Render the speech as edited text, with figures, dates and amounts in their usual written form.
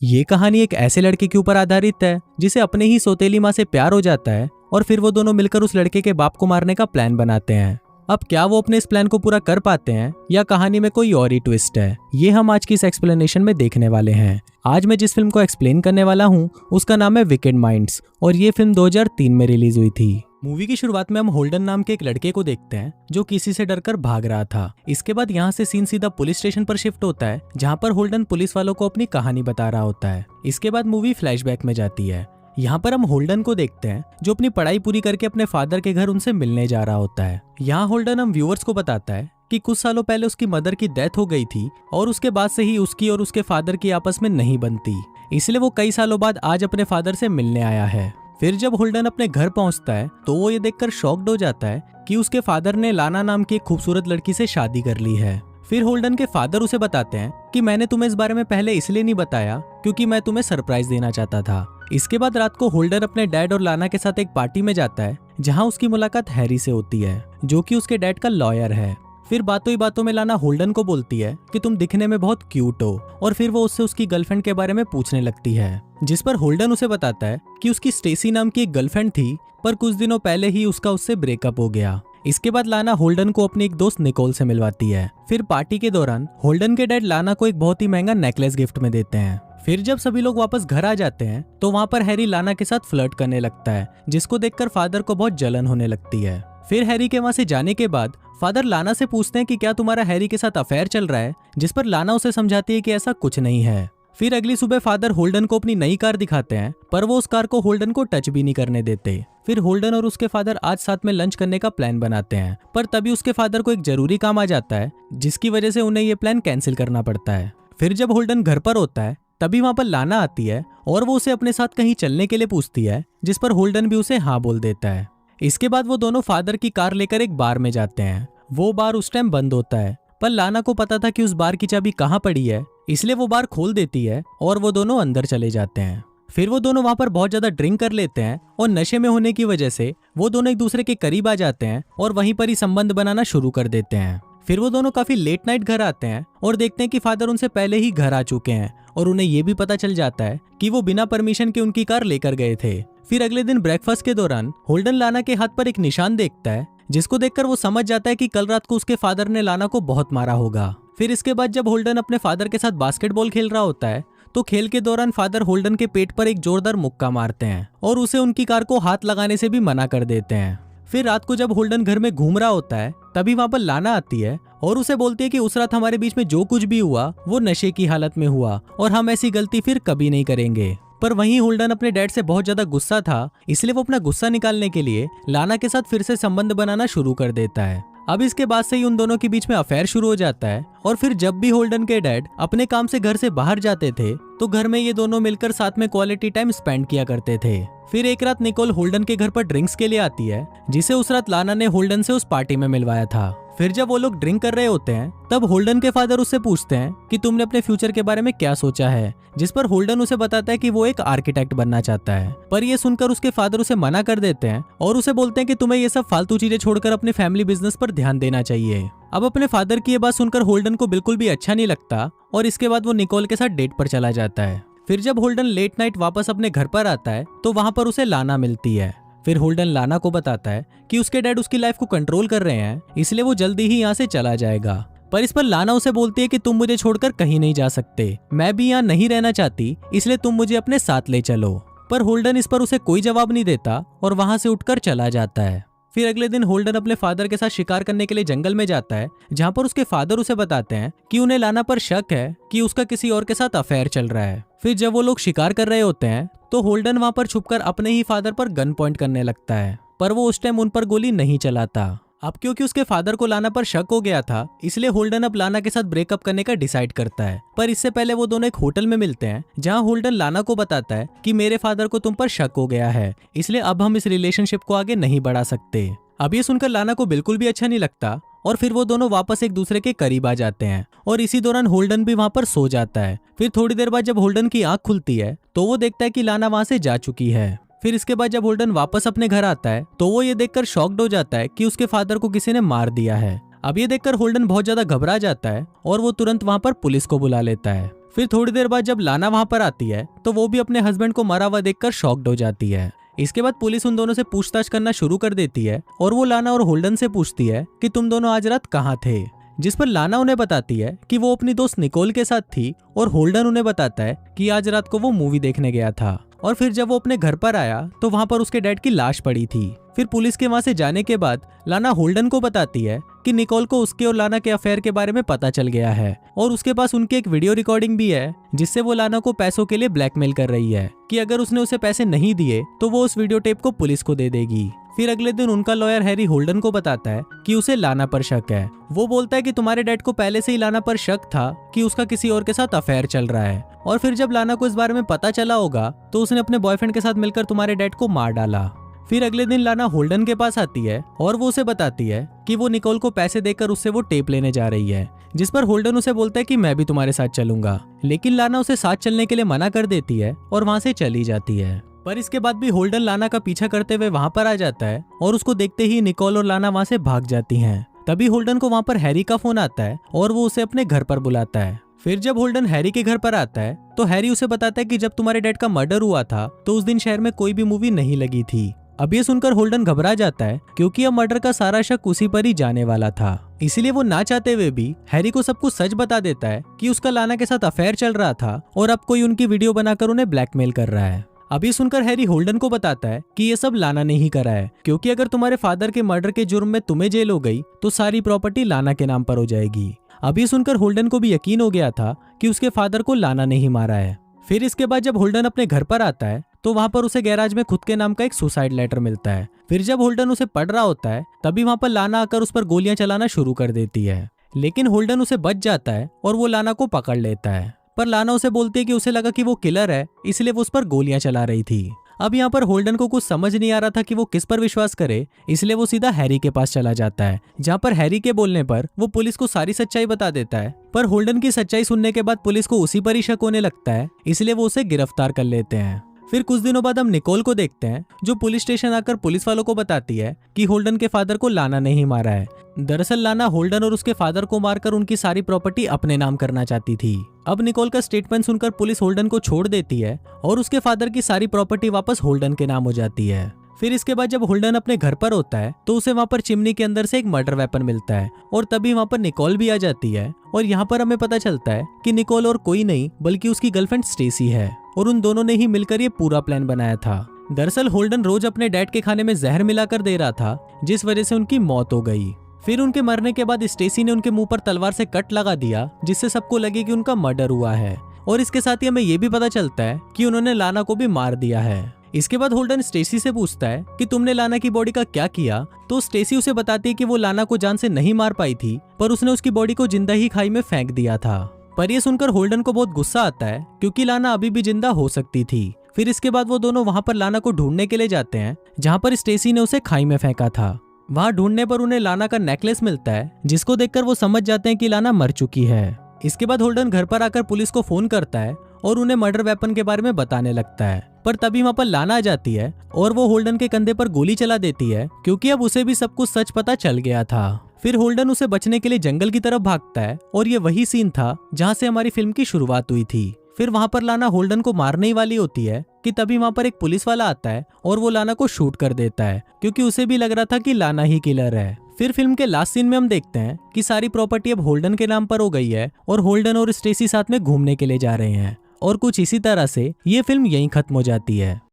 ये कहानी एक ऐसे लड़के के ऊपर आधारित है जिसे अपने ही सौतेली माँ से प्यार हो जाता है और फिर वो दोनों मिलकर उस लड़के के बाप को मारने का प्लान बनाते हैं। अब क्या वो अपने इस प्लान को पूरा कर पाते हैं या कहानी में कोई और ही ट्विस्ट है, ये हम आज की इस एक्सप्लेनेशन में देखने वाले हैं। आज मैं जिस फिल्म को एक्सप्लेन करने वाला हूँ उसका नाम है विकेड माइंड्स और ये फिल्म 2003 में रिलीज हुई थी। मूवी की शुरुआत में हम होल्डन नाम के एक लड़के को देखते हैं जो किसी से डरकर भाग रहा था। इसके बाद यहाँ से सीन सीधा पुलिस स्टेशन पर शिफ्ट होता है जहाँ पर होल्डन पुलिस वालों को अपनी कहानी बता रहा होता है। इसके बाद मूवी फ्लैशबैक में जाती है। यहाँ पर हम होल्डन को देखते हैं जो अपनी पढ़ाई पूरी करके अपने फादर के घर उनसे मिलने जा रहा होता है। यहाँ होल्डन हम व्यूअर्स को बताता है कि कुछ सालों पहले उसकी मदर की डेथ हो गई थी और उसके बाद से ही उसकी और उसके फादर की आपस में नहीं बनती, इसलिए वो कई सालों बाद आज अपने फादर से मिलने आया है। फिर जब होल्डन अपने घर पहुंचता है तो वो ये देखकर शॉक्ड हो जाता है कि उसके फादर ने लाना नाम की एक खूबसूरत लड़की से शादी कर ली है। फिर होल्डन के फादर उसे बताते हैं कि मैंने तुम्हें इस बारे में पहले इसलिए नहीं बताया क्योंकि मैं तुम्हें सरप्राइज देना चाहता था। इसके बाद रात को होल्डन अपने डैड और लाना के साथ एक पार्टी में जाता है जहां उसकी मुलाकात हैरी से होती है जो कि उसके डैड का लॉयर है। फिर बातों ही बातों में लाना होल्डन को बोलती है कि तुम दिखने में बहुत क्यूट हो और फिर वो उससे उसकी गर्लफ्रेंड के बारे में पूछने लगती है, जिस पर होल्डन उसे बताता है कि उसकी स्टेसी नाम की एक गर्लफ्रेंड थी पर कुछ दिनों पहले ही उसका उससे ब्रेकअप हो गया। इसके बाद लाना होल्डन को अपनी एक दोस्त निकोल से मिलवाती है। फिर पार्टी के दौरान होल्डन के डैड लाना को एक बहुत ही महंगा नेकलेस गिफ्ट में देते हैं। फिर जब सभी लोग वापस घर आ जाते हैं तो वहाँ पर हैरी लाना के साथ फ्लर्ट करने लगता है जिसको देखकर फादर को बहुत जलन होने लगती है। फिर हैरी के वहाँ से जाने के बाद फादर लाना से पूछते हैं कि क्या तुम्हारा हैरी के साथ अफेयर चल रहा है, जिस पर लाना उसे समझाती है कि ऐसा कुछ नहीं है। फिर अगली सुबह फादर होल्डन को अपनी नई कार दिखाते हैं पर वो उस कार को होल्डन को टच भी नहीं करने देते। फिर होल्डन और उसके फादर आज साथ में लंच करने का प्लान बनाते हैं पर तभी उसके फादर को एक जरूरी काम आ जाता है जिसकी वजह से उन्हें ये प्लान कैंसिल करना पड़ता है। फिर जब होल्डन घर पर होता है तभी वहाँ पर लाना आती है और वो उसे अपने साथ कहीं चलने के लिए पूछती है, जिस पर होल्डन भी उसे हाँ बोल देता है। इसके बाद वो दोनों फादर की कार लेकर एक बार में जाते हैं। वो बार उस टाइम बंद होता है पर लाना को पता था कि उस बार की चाबी कहाँ पड़ी है, इसलिए वो बार खोल देती है और वो दोनों अंदर चले जाते हैं। फिर वो दोनों वहाँ पर बहुत ज्यादा ड्रिंक कर लेते हैं और नशे में होने की वजह से वो दोनों एक दूसरे के करीब आ जाते हैं और वहीं पर ही संबंध बनाना शुरू कर देते हैं। फिर वो दोनों काफी लेट नाइट घर आते हैं और देखते हैं कि फादर उनसे पहले ही घर आ चुके हैं और उन्हें ये भी पता चल जाता है कि वो बिना परमिशन के उनकी कार लेकर गए थे। फिर अगले दिन ब्रेकफास्ट के दौरान होल्डन लाना के हाथ पर एक निशान देखता है जिसको देखकर वो समझ जाता है कि कल रात को उसके फादर ने लाना को बहुत मारा होगा। फिर इसके बाद जब होल्डन अपने फादर के साथ बास्केटबॉल खेल रहा होता है तो खेल के दौरान फादर होल्डन के पेट पर एक जोरदार मुक्का मारते हैं और उसे उनकी कार को हाथ लगाने से भी मना कर देते हैं। फिर रात को जब होल्डन घर में घूम रहा होता है तभी वहाँ पर लाना आती है और उसे बोलती है कि उस रात हमारे बीच में जो कुछ भी हुआ वो नशे की हालत में हुआ और हम ऐसी गलती फिर कभी नहीं करेंगे। पर वहीं होल्डन अपने डैड से बहुत ज्यादा गुस्सा था, इसलिए वो अपना गुस्सा निकालने के लिए लाना के साथ फिर से संबंध बनाना शुरू कर देता है। अब इसके बाद से ही उन दोनों के बीच में अफेयर शुरू हो जाता है और फिर जब भी होल्डन के डैड अपने काम से घर से बाहर जाते थे तो घर में ये दोनों मिलकर साथ में क्वालिटी टाइम स्पेंड किया करते थे। फिर एक रात निकोल होल्डन के घर पर ड्रिंक्स के लिए आती है जिसे उस रात लाना ने होल्डन से उस पार्टी में मिलवाया था। फिर जब वो लोग ड्रिंक कर रहे होते हैं तब होल्डन के फादर उससे पूछते हैं कि तुमने अपने फ्यूचर के बारे में क्या सोचा है, जिस पर होल्डन उसे बताता है कि वो एक आर्किटेक्ट बनना चाहता है। पर ये सुनकर उसके फादर उसे मना कर देते हैं और उसे बोलते हैं कि तुम्हें ये सब फालतू चीजें छोड़कर अपने फैमिली बिजनेस पर ध्यान देना चाहिए। अब अपने फादर की ये बात सुनकर होल्डन को बिल्कुल भी अच्छा नहीं लगता और इसके बाद वो निकोल के साथ डेट पर चला जाता है। फिर जब होल्डन लेट नाइट वापस अपने घर पर आता है तो वहां पर उसे लाना मिलती है। फिर होल्डन लाना को बताता है कि उसके डैड उसकी लाइफ को कंट्रोल कर रहे हैं, इसलिए वो जल्दी ही यहाँ से चला जाएगा। पर इस पर लाना उसे बोलती है कि तुम मुझे छोड़कर कहीं नहीं जा सकते, मैं भी यहाँ नहीं रहना चाहती, इसलिए तुम मुझे अपने साथ ले चलो। पर होल्डन इस पर उसे कोई जवाब नहीं देता और वहां से उठकर चला जाता है। फिर अगले दिन होल्डन अपने फादर के साथ शिकार करने के लिए जंगल में जाता है जहाँ पर उसके फादर उसे बताते हैं कि उन्हें लाना पर शक है कि उसका किसी और के साथ अफेयर चल रहा है। फिर जब वो लोग शिकार कर रहे होते हैं तो होल्डन वहां पर छुपकर अपने ही फादर पर गन पॉइंट करने लगता है, पर वो उस टाइम उन पर गोली नहीं चलाता। अब क्योंकि उसके फादर को लाना पर शक हो गया था, इसलिए होल्डन अब लाना के साथ ब्रेकअप करने का डिसाइड करता है। पर इससे पहले वो दोनों एक होटल में मिलते हैं जहां होल्डन लाना को बताता है कि मेरे फादर को तुम पर शक हो गया है, इसलिए अब हम इस रिलेशनशिप को आगे नहीं बढ़ा सकते। अब ये सुनकर लाना को बिल्कुल भी अच्छा नहीं लगता और फिर वो दोनों वापस एक दूसरे के करीब आ जाते हैं और इसी दौरान होल्डन भी वहां पर सो जाता है। फिर थोड़ी देर बाद जब होल्डन की आंख खुलती है तो वो देखता है कि लाना वहां से जा चुकी है। फिर इसके बाद जब होल्डन वापस अपने घर आता है तो वो ये देखकर शॉक्ड हो जाता है कि उसके फादर को किसी ने मार दिया है। अब ये देखकर होल्डन बहुत ज्यादा घबरा जाता है और वो तुरंत वहां पर पुलिस को बुला लेता है। फिर थोड़ी देर बाद जब लाना वहां पर आती है तो वो भी अपने हस्बैंड को मरा हुआ देखकर शॉक्ड हो जाती है। इसके बाद पुलिस उन दोनों से पूछताछ करना शुरू कर देती है और वो लाना और होल्डन से पूछती है कि तुम दोनों आज रात कहाँ थे, जिस पर लाना उन्हें बताती है कि वो अपनी दोस्त निकोल के साथ थी और होल्डन उन्हें बताता है कि आज रात को वो मूवी देखने गया था। और फिर जब वो अपने घर पर आया तो वहां पर उसके डैड की लाश पड़ी थी। फिर पुलिस के वहां से जाने के बाद लाना होल्डन को बताती है कि निकोल को उसके और लाना के अफेयर के बारे में पता चल गया है और उसके पास उनकी एक वीडियो रिकॉर्डिंग भी है जिससे वो लाना को पैसों के लिए ब्लैकमेल कर रही है कि अगर उसने उसे पैसे नहीं दिए तो वो उस वीडियो टेप को पुलिस को दे देगी। फिर अगले दिन उनका लॉयर हैरी होल्डन को बताता है कि उसे लाना पर शक है। वो बोलता है कि तुम्हारे डैड को पहले से ही लाना पर शक था कि उसका किसी और के साथ अफेयर चल रहा है और फिर जब लाना को इस बारे में पता चला होगा तो उसने अपने बॉयफ्रेंड के साथ मिलकर तुम्हारे डैड को मार डाला। फिर अगले दिन लाना होल्डन के पास आती है और वो उसे बताती है कि वो निकोल को पैसे देकर उससे वो टेप लेने जा रही है, जिस पर होल्डन उसे बोलता है कि मैं भी तुम्हारे साथ चलूंगा। लेकिन लाना उसे साथ चलने के लिए मना कर देती है और वहां से चली जाती है। पर इसके बाद भी होल्डन लाना का पीछा करते हुए वहां पर आ जाता है और उसको देखते ही निकोल और लाना वहां से भाग जाती हैं। तभी होल्डन को वहां पर हैरी का फोन आता है और वो उसे अपने घर पर बुलाता है। फिर जब होल्डन हैरी के घर पर आता है तो हैरी उसे बताता है कि जब तुम्हारे डैड का मर्डर हुआ था तो उस दिन शहर में कोई भी मूवी नहीं लगी थी। अब ये सुनकर होल्डन घबरा जाता है क्योंकि अब मर्डर का सारा शक उसी पर ही जाने वाला था। इसीलिए वो ना चाहते हुए भी हैरी को सब कुछ सच बता देता है कि उसका लाना के साथ अफेयर चल रहा था और अब कोई उनकी वीडियो बनाकर उन्हें ब्लैकमेल कर रहा है। अभी सुनकर हैरी होल्डन को बताता है कि ये सब लाना ने ही करा है, क्योंकि अगर तुम्हारे फादर के मर्डर के जुर्म में तुम्हें जेल हो गई तो सारी प्रॉपर्टी लाना के नाम पर हो जाएगी। अभी सुनकर होल्डन को भी यकीन हो गया था कि उसके फादर को लाना ने ही मारा है। फिर इसके बाद जब होल्डन अपने घर पर आता है तो वहां पर उसे गैराज में खुद के नाम का एक सुसाइड लेटर मिलता है। फिर जब होल्डन उसे पढ़ रहा होता है तभी वहां पर लाना आकर उस पर गोलियां चलाना शुरू कर देती है, लेकिन होल्डन उसे बच जाता है और वो लाना को पकड़ लेता है। पर लाना उसे बोलती है कि उसे लगा कि वो किलर है, इसलिए वो उस पर गोलियां चला रही थी। अब यहाँ पर होल्डन को कुछ समझ नहीं आ रहा था कि वो किस पर विश्वास करे, इसलिए वो सीधा हैरी के पास चला जाता है, जहाँ पर हैरी के बोलने पर वो पुलिस को सारी सच्चाई बता देता है। पर होल्डन की सच्चाई सुनने के बाद पुलिस को उसी पर ही शक होने लगता है, इसलिए वो उसे गिरफ्तार कर लेते हैं। फिर कुछ दिनों बाद हम निकोल को देखते हैं जो पुलिस स्टेशन आकर पुलिस वालों को बताती है कि होल्डन के फादर को लाना ने ही मारा है। दरअसल लाना होल्डन और उसके फादर को मारकर उनकी सारी प्रॉपर्टी अपने नाम करना चाहती थी। अब निकोल का स्टेटमेंट सुनकर पुलिस होल्डन को छोड़ देती है और उसके फादर की सारी प्रॉपर्टी वापस होल्डन के नाम हो जाती है। फिर इसके बाद जब होल्डन अपने घर पर होता है तो उसे वहां पर चिमनी के अंदर से एक मर्डर वेपन मिलता है और तभी वहां पर निकोल भी आ जाती है और यहाँ पर हमें पता चलता है कि निकोल और कोई नहीं बल्कि उसकी गर्लफ्रेंड स्टेसी है और उन दोनों ने ही मिलकर ये पूरा प्लान बनाया था। दरअसल होल्डन रोज अपने डैड के खाने में जहर मिलाकर दे रहा था, जिस वजह से उनकी मौत हो गई। फिर उनके मरने के बाद स्टेसी ने उनके मुंह पर तलवार से कट लगा दिया, जिससे सबको लगे कि उनका मर्डर हुआ है। और इसके साथ ही हमें ये भी पता चलता है कि उन्होंने लाना को भी मार दिया है। इसके बाद होल्डन स्टेसी से पूछता है कि तुमने लाना की बॉडी का क्या किया, तो स्टेसी उसे बताती है कि वो लाना को जान से नहीं मार पाई थी, पर उसने उसकी बॉडी को जिंदा ही खाई में फेंक दिया था। पर यह सुनकर होल्डन को बहुत गुस्सा आता है क्योंकि लाना अभी भी जिंदा हो सकती थी। फिर इसके बाद वो दोनों वहां पर लाना को ढूंढने के लिए जाते हैं जहां पर स्टेसी ने उसे खाई में फेंका था। वहां ढूंढने पर उन्हें लाना का नेकलेस मिलता है, जिसको देखकर वो समझ जाते हैं कि लाना मर चुकी है। इसके बाद होल्डन घर पर आकर पुलिस को फोन करता है और उन्हें मर्डर वेपन के बारे में बताने लगता है। पर तभी वहां पर लाना आ जाती है और वो होल्डन के कंधे पर गोली चला देती है क्योंकि अब उसे भी सब कुछ सच पता चल गया था। फिर होल्डन उसे बचने के लिए जंगल की तरफ भागता है और ये वही सीन था जहां से हमारी फिल्म की शुरुआत हुई थी। फिर वहां पर लाना होल्डन को मारने ही वाली होती है कि तभी वहां पर एक पुलिस वाला आता है और वो लाना को शूट कर देता है क्योंकि उसे भी लग रहा था कि लाना ही किलर है। फिर फिल्म के लास्ट सीन में हम देखते हैं कि सारी प्रॉपर्टी अब होल्डन के नाम पर हो गई है और होल्डन और स्टेसी साथ में घूमने के लिए जा रहे हैं और कुछ इसी तरह से ये फिल्म यहीं खत्म हो जाती है।